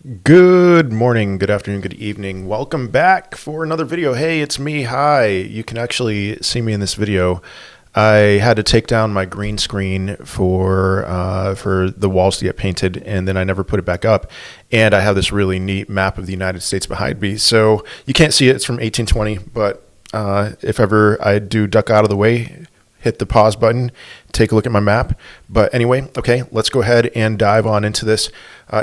Good morning, good afternoon, good evening. Welcome back for another video. Hey, it's me. Hi. You can actually see me in this video. I had to take down my green screen for the walls to get painted, and then I never put it back up. And I have this really neat map of the United States behind me. So you can't see it. It's from 1820, but if ever I do duck out of the way, hit the pause button, take a look at my map. But anyway, okay, let's go ahead and dive on into this.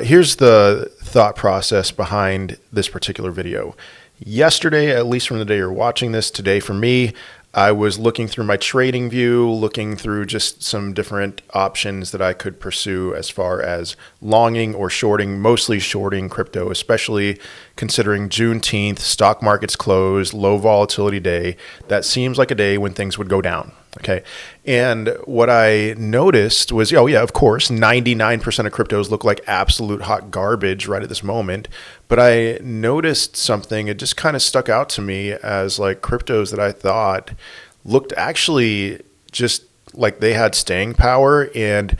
Here's the thought process behind this particular video. Yesterday, at least from the day you're watching this, today for me, I was looking through my trading view, looking through just some different options that I could pursue as far as longing or shorting, mostly shorting crypto, especially considering Juneteenth, stock markets closed, low volatility day. That seems like a day when things would go down. Okay. And what I noticed was, oh yeah, of course, 99% of cryptos look like absolute hot garbage right at this moment. But I noticed something, it just kind of stuck out to me as like cryptos that I thought looked actually just like they had staying power. And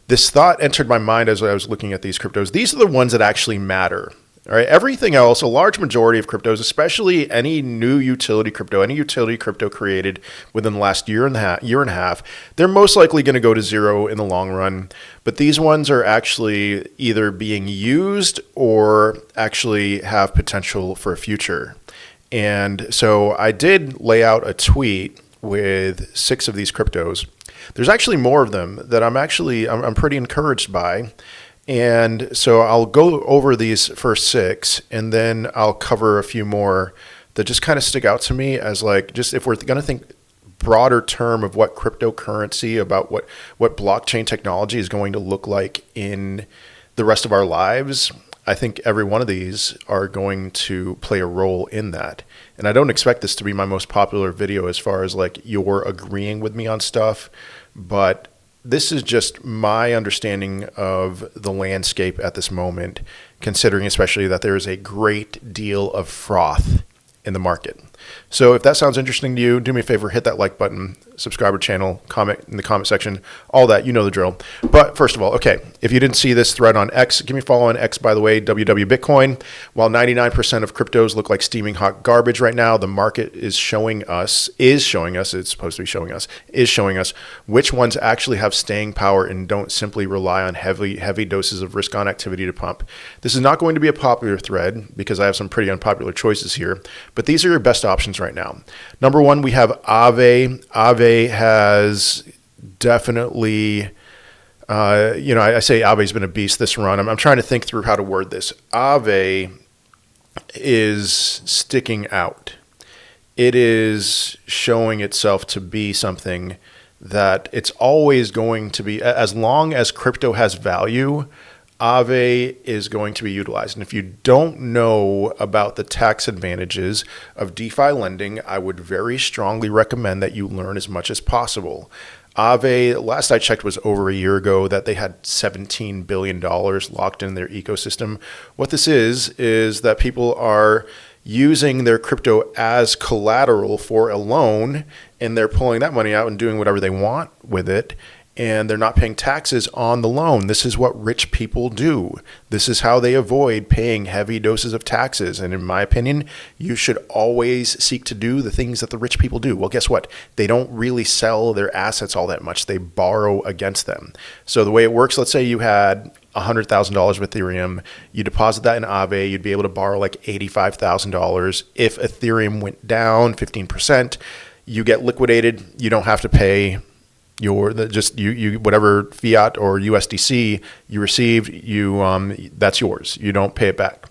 this thought entered my mind as I was looking at these cryptos. These are the ones that actually matter. All right, everything else, a large majority of cryptos, especially any new utility crypto, any utility crypto created within the last year and a half, they're most likely going to go to zero in the long run. But these ones are actually either being used or actually have potential for a future. And so I did lay out a tweet with 6 of these cryptos. There's actually more of them that I'm pretty encouraged by. And so I'll go over these first 6, and then I'll cover a few more that just kind of stick out to me as like, just if we're going to think broader term of what cryptocurrency, about what blockchain technology is going to look like in the rest of our lives, I think every one of these are going to play a role in that. And I don't expect this to be my most popular video as far as like you're agreeing with me on stuff, but this is just my understanding of the landscape at this moment, considering especially that there is a great deal of froth in the market. So if that sounds interesting to you, do me a favor, hit that like button, subscribe to the channel, comment in the comment section, all that, you know the drill. But first of all, okay, if you didn't see this thread on X, give me a follow on X, by the way, WWBitcoin. While 99% of cryptos look like steaming hot garbage right now, the market is showing us, it's supposed to be showing us, is showing us which ones actually have staying power and don't simply rely on heavy doses of risk on activity to pump. This is not going to be a popular thread because I have some pretty unpopular choices here, but these are your best options right now. Number 1, we have Aave. Aave has definitely, I say Aave's been a beast this run. I'm trying to think through how to word this. Aave is sticking out. It is showing itself to be something that it's always going to be, as long as crypto has value, Aave is going to be utilized. And if you don't know about the tax advantages of DeFi lending, I would very strongly recommend that you learn as much as possible. Aave, last I checked, was over a year ago that they had $17 billion locked in their ecosystem. What this is that people are using their crypto as collateral for a loan, and they're pulling that money out and doing whatever they want with it. And they're not paying taxes on the loan. This is what rich people do. This is how they avoid paying heavy doses of taxes. And in my opinion, you should always seek to do the things that the rich people do. Well, guess what? They don't really sell their assets all that much. They borrow against them. So the way it works, let's say you had $100,000 of Ethereum, you deposit that in Aave, you'd be able to borrow like $85,000. If Ethereum went down 15%, you get liquidated. You don't have to pay whatever fiat or USDC you received, that's yours. You don't pay it back.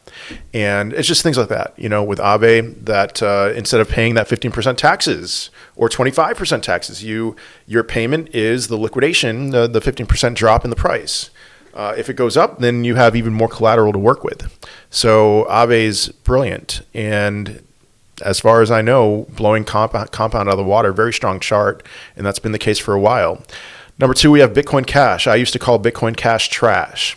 And it's just things like that, with Aave, that instead of paying that 15% taxes or 25% taxes, your payment is the liquidation, the 15% drop in the price. If it goes up, then you have even more collateral to work with. So Aave's brilliant. And as far as I know, blowing compound out of the water, very strong chart, and that's been the case for a while. Number 2, we have Bitcoin Cash. I used to call Bitcoin Cash trash.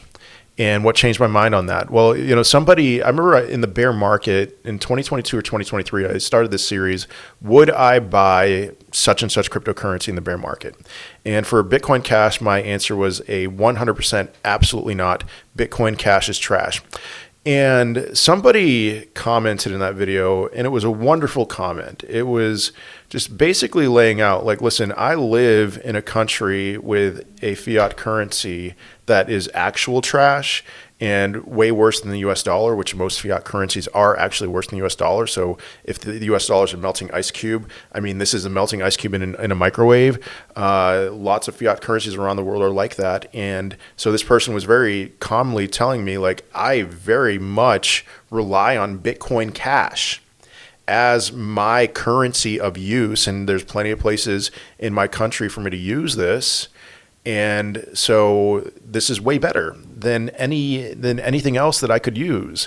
And what changed my mind on that? Well, I remember in the bear market in 2022 or 2023, I started this series, would I buy such and such cryptocurrency in the bear market? And for Bitcoin Cash, my answer was a 100% absolutely not. Bitcoin Cash is trash. And somebody commented in that video, and it was a wonderful comment. It was just basically laying out, like, listen, I live in a country with a fiat currency that is actual trash and way worse than the US dollar, which most fiat currencies are actually worse than the US dollar. So if the US dollar is a melting ice cube, I mean, this is a melting ice cube in a microwave. Lots of fiat currencies around the world are like that. And so this person was very calmly telling me, like, I very much rely on Bitcoin Cash as my currency of use. And there's plenty of places in my country for me to use this. And so this is way better than anything else that I could use.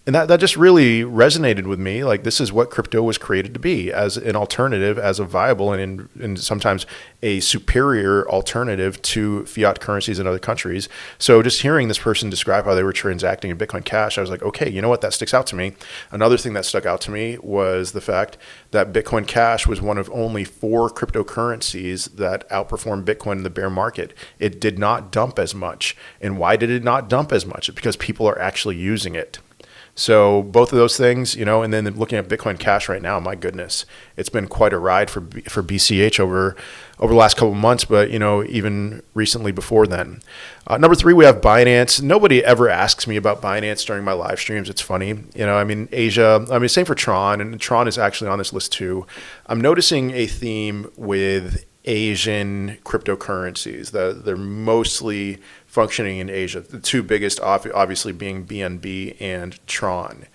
And that just really resonated with me. Like, this is what crypto was created to be, as an alternative, as a viable and sometimes a superior alternative to fiat currencies in other countries. So just hearing this person describe how they were transacting in Bitcoin Cash, I was like, okay, you know what? That sticks out to me. Another thing that stuck out to me was the fact that Bitcoin Cash was one of only 4 cryptocurrencies that outperformed Bitcoin in the bear market. It did not dump as much. And why did it not dump as much? It's because people are actually using it. So both of those things, and then looking at Bitcoin Cash right now, my goodness, it's been quite a ride for BCH over the last couple of months, but even recently before then. Number 3, we have Binance. Nobody ever asks me about Binance during my live streams. It's funny, Asia. Same for Tron, and Tron is actually on this list too. I'm noticing a theme with Asian cryptocurrencies that they're mostly functioning in Asia. The 2 biggest, obviously, being BNB and Tron.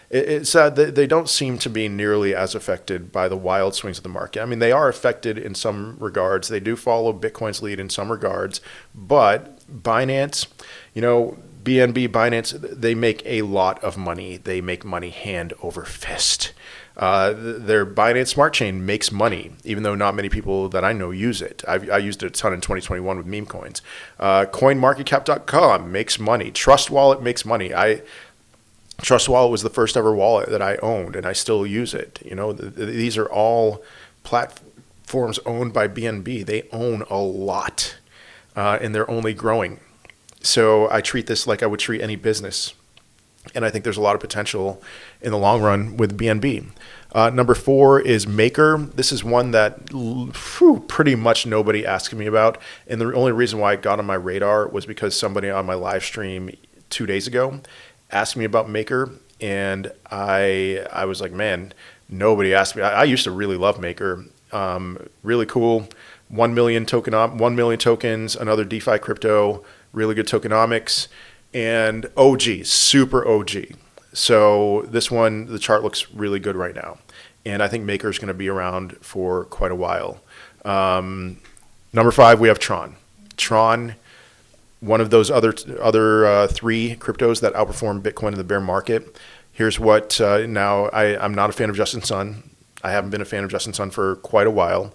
It's sad that they don't seem to be nearly as affected by the wild swings of the market. I mean, they are affected in some regards. They do follow Bitcoin's lead in some regards, but Binance, BNB, Binance, they make a lot of money. They make money hand over fist. Their Binance Smart Chain makes money, even though not many people that I know use it. I used it a ton in 2021 with meme coins. CoinMarketCap.com makes money. Trust Wallet makes money. Trust Wallet was the first ever wallet that I owned, and I still use it. These are all platforms owned by BNB. They own a lot, and they're only growing. So I treat this like I would treat any business. And I think there's a lot of potential in the long run with BNB. Number 4 is Maker. This is one that pretty much nobody asked me about. And the only reason why it got on my radar was because somebody on my live stream 2 days ago asked me about Maker. And I was like, man, nobody asked me. I used to really love Maker. Really cool. 1 million tokens, another DeFi crypto, really good tokenomics. And OG, super OG. So this one, the chart looks really good right now. And I think Maker is going to be around for quite a while. Number 5, we have Tron. Tron, one of those other 3 cryptos that outperformed Bitcoin in the bear market. Here's what, now I'm not a fan of Justin Sun. I haven't been a fan of Justin Sun for quite a while.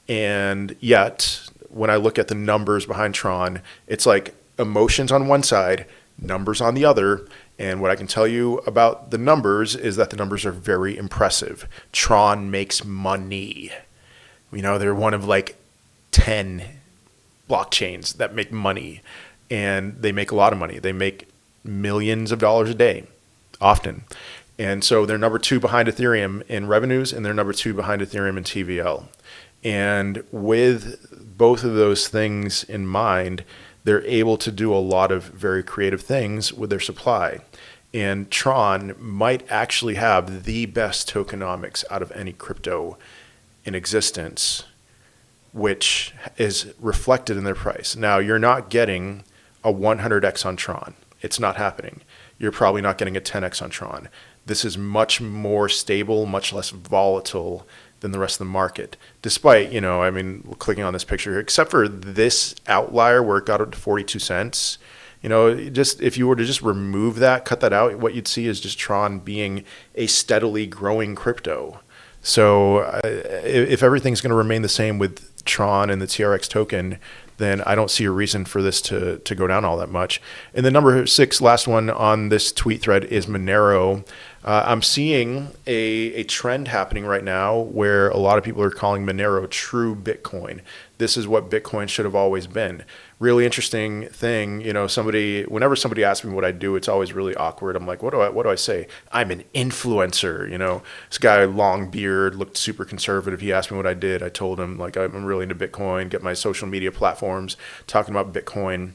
And yet, when I look at the numbers behind Tron, it's like emotions on one side, numbers on the other. And what I can tell you about the numbers is that the numbers are very impressive. Tron makes money. They're one of like 10 blockchains that make money, and they make a lot of money. They make millions of dollars a day, often. And so they're number 2 behind Ethereum in revenues, and they're number 2 behind Ethereum in TVL. And with both of those things in mind, they're able to do a lot of very creative things with their supply. And Tron might actually have the best tokenomics out of any crypto in existence, which is reflected in their price. Now, you're not getting a 100x on Tron. It's not happening. You're probably not getting a 10x on Tron. This is much more stable, much less volatile than the rest of the market, despite, clicking on this picture here, except for this outlier where it got up to 42 cents, just if you were to just remove that, cut that out, what you'd see is just Tron being a steadily growing crypto. So if everything's going to remain the same with Tron and the TRX token, then I don't see a reason for this to go down all that much. And the number 6, last one on this tweet thread is Monero. I'm seeing a trend happening right now where a lot of people are calling Monero true Bitcoin. This is what Bitcoin should have always been. really interesting thing. Whenever somebody asks me what I do, it's always really awkward. I'm like, what do I say? I'm an influencer. This guy, long beard, looked super conservative. He asked me what I did. I told him like I'm really into Bitcoin, get my social media platforms talking about Bitcoin.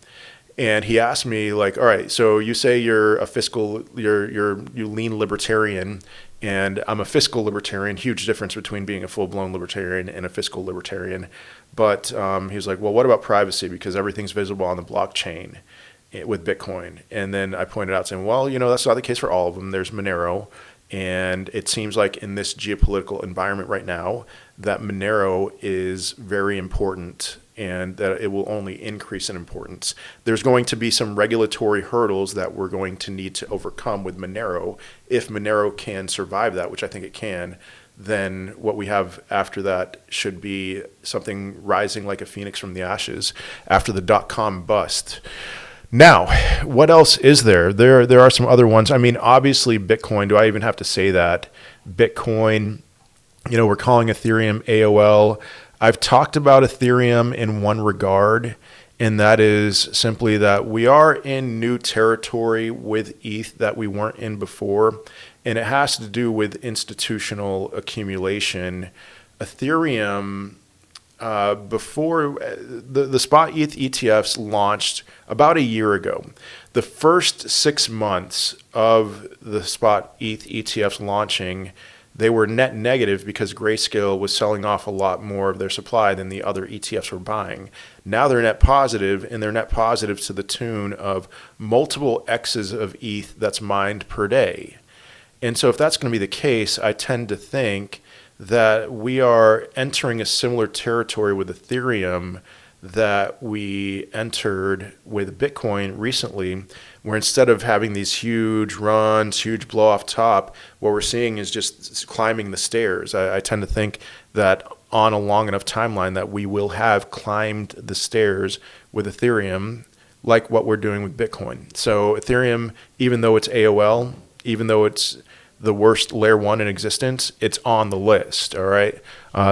And he asked me like, all right, so you say you're a you lean libertarian, and I'm a fiscal libertarian. Huge difference between being a full-blown libertarian and a fiscal libertarian. But he was like, well, what about privacy? Because everything's visible on the blockchain with Bitcoin. And then I pointed out saying, well, that's not the case for all of them. There's Monero. And it seems like in this geopolitical environment right now that Monero is very important and that it will only increase in importance. There's going to be some regulatory hurdles that we're going to need to overcome with Monero. If Monero can survive that, which I think it can, then what we have after that should be something rising like a phoenix from the ashes after the dot-com bust. Now, what else is there? There are some other ones. I mean, obviously Bitcoin, do I even have to say that? Bitcoin, we're calling Ethereum AOL. I've talked about Ethereum in one regard, and that is simply that we are in new territory with ETH that we weren't in before, and it has to do with institutional accumulation. Ethereum, before the spot ETH ETFs launched about a year ago, the first 6 months of the spot ETH ETFs launching, they were net negative because Grayscale was selling off a lot more of their supply than the other ETFs were buying. Now they're net positive, and they're net positive to the tune of multiple X's of ETH that's mined per day. And so if that's going to be the case, I tend to think that we are entering a similar territory with Ethereum that we entered with Bitcoin recently, where instead of having these huge runs, huge blow off top, what we're seeing is just climbing the stairs. I tend to think that on a long enough timeline that we will have climbed the stairs with Ethereum like what we're doing with Bitcoin. So Ethereum, even though it's AOL, even though it's the worst layer one in existence, it's on the list. All right.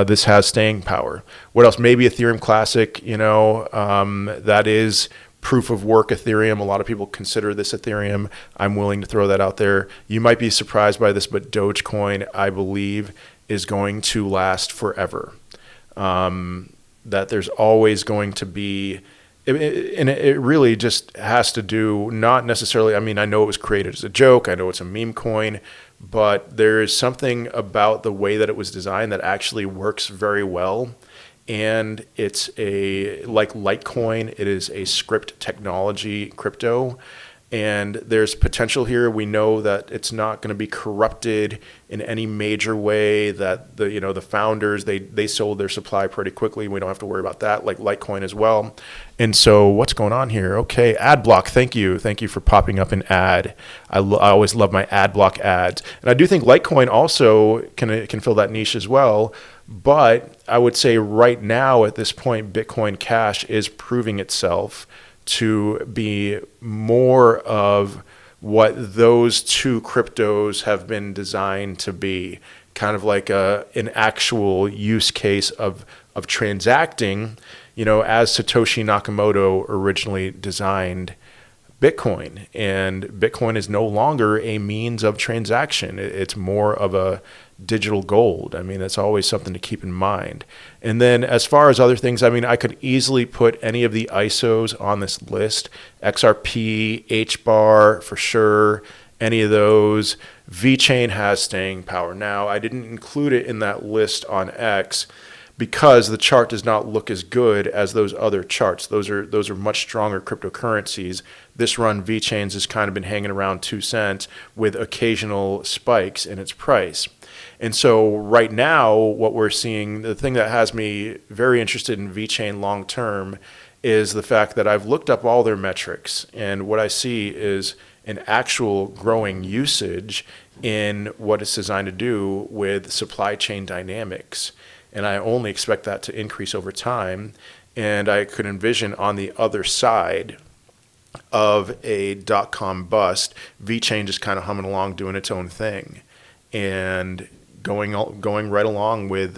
This has staying power. What else? Maybe Ethereum Classic, that is proof of work Ethereum. A lot of people consider this Ethereum. I'm willing to throw that out there. You might be surprised by this, but Dogecoin, I believe, is going to last forever. That there's always going to be, and it really just has to do not necessarily, I know it was created as a joke. I know it's a meme coin, but there is something about the way that it was designed that actually works very well. And it's like Litecoin, it is a script technology crypto. And there's potential here. We know that it's not going to be corrupted in any major way, that the founders, they sold their supply pretty quickly. We don't have to worry about that, like Litecoin as well. And so what's going on here? Okay, ad block. Thank you for popping up an ad. I always love my ad block ads. And I do think Litecoin also can fill that niche as well. But I would say right now at this point, Bitcoin Cash is proving itself to be more of what those two cryptos have been designed to be, kind of like an actual use case of transacting, as Satoshi Nakamoto originally designed Bitcoin. And Bitcoin is no longer a means of transaction. It's more of a digital gold. That's always something to keep in mind. And then as far as other things, I could easily put any of the ISOs on this list. XRP, HBAR for sure, any of those. VeChain has staying power. Now, I didn't include it in that list on X because the chart does not look as good as those other charts. Those are much stronger cryptocurrencies. This run, VeChains has kind of been hanging around 2 cents with occasional spikes in its price. And so right now, what we're seeing, the thing that has me very interested in VeChain long term is the fact that I've looked up all their metrics, and what I see is an actual growing usage in what it's designed to do with supply chain dynamics. And I only expect that to increase over time. And I could envision on the other side of a dot-com bust, VeChain just kind of humming along, doing its own thing, and going right along with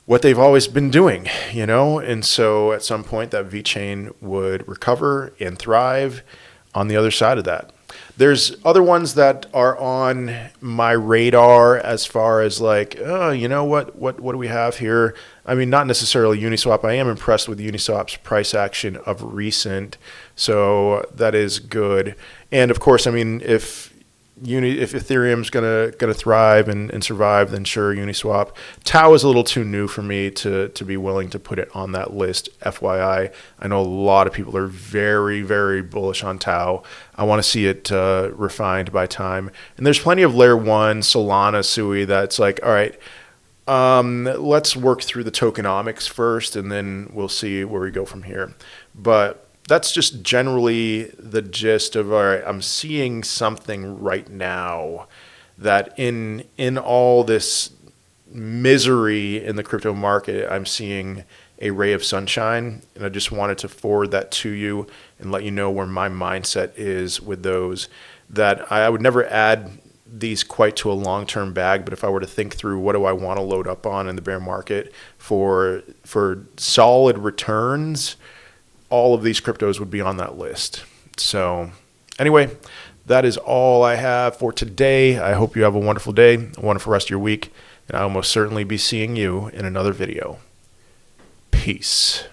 what they've always been doing, you know? And so at some point that VeChain would recover and thrive on the other side of that. There's other ones that are on my radar as far as like, oh, you know what do we have here? I mean, not necessarily Uniswap. I am impressed with Uniswap's price action of recent, so that is good. And of course, I mean, if Ethereum's gonna thrive and survive, then sure, Uniswap. Tau is a little too new for me to be willing to put it on that list. FYI, I know a lot of people are very, very bullish on Tau. I want to see it refined by time. And there's plenty of layer one Solana Sui that's like, all right, let's work through the tokenomics first, and then we'll see where we go from here. But that's just generally the gist of, all right, I'm seeing something right now that in all this misery in the crypto market, I'm seeing a ray of sunshine. And I just wanted to forward that to you and let you know where my mindset is with those. That I would never add these quite to a long-term bag, but if I were to think through what do I want to load up on in the bear market for solid returns, all of these cryptos would be on that list. So anyway, that is all I have for today. I hope you have a wonderful day, a wonderful rest of your week, and I will most certainly be seeing you in another video. Peace.